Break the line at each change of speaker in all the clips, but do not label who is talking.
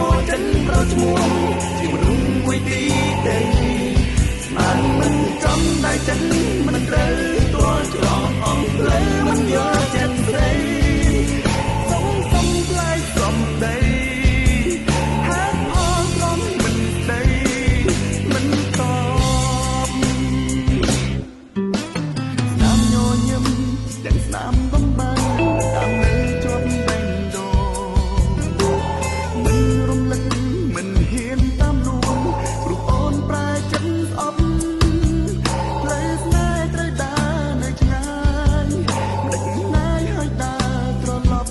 ដោចិនប្រឈ្មោះជាមនុស្សមួយទីទេស្មានមិនចំដៃចិនមិនត្រូវទោះច្រឡំអងលើមិនយកចិត្តស្រីសុំផ្លែសំដីហាក់ផងក្រុមមិនដីមិនតបស្នាមញញឹមទាំងស្នាមបំបាតាមនៅជាប់បេះដូងមិនរំលឹកមិនហ៊ានតាមលួងព្រោះអូនប្រែចិត្តស្អប់ផ្លូវស្នេហ៍ត្រូវដើរនៅឆ្ងាយមិនដឹងណាយហើយដើរត្រឡប់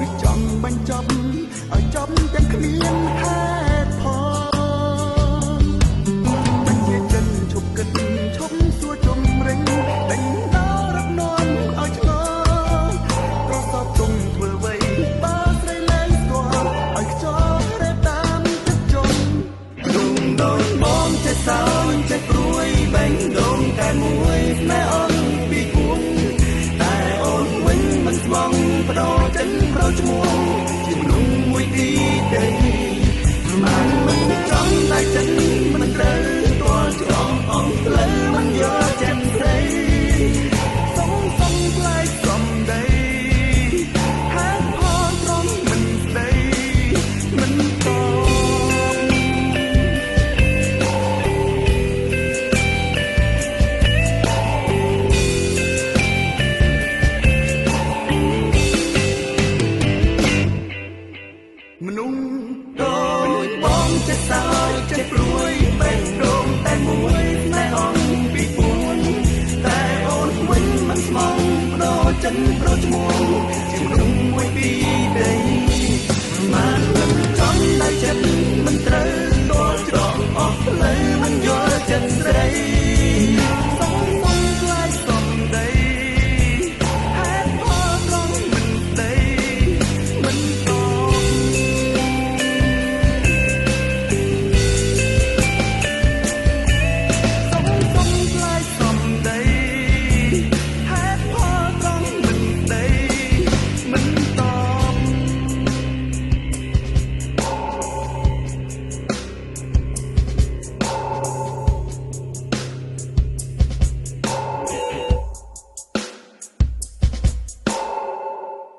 ឬចង់បញ្ចប់ឲ្យចប់ទាំងគ្មានហេតុផលមិនជាចិនឈប់គិតឈប់សួរជំរិញដេញដោរកនាំឲ្យឆ្ងល់ប្រសពទុំធ្វើអ្វីបើស្រីលែងស្គាល់ឲ្យខ្ចប់តែតាមទឹកជន់ដងដោយបងចេះសើចចេះព្រួយបេះដូងតែមួយស្នេហ៍អូនពីពួងតែអូនវិញមិនស្មងបដោចិនប្រឈ្មោះជាមនុស្សមួយទីទេបានមិនចំតែចិនមិនត្រូវទោះច្រឡំអងលើមិនយកចិត្តស្រីសុំផ្លែសំដីហាក់ផងក្រុមមិនស្ដីមិនតបមនុស្សដូចបងចេះសើចចេះព្រួយបេះដូងតែមួយស្នេហ៍អងពីពួនតែអូនវិញមិនស្មងបដោចិនប្រឈ្មោះជាមនុស្សមួយទីទេបាន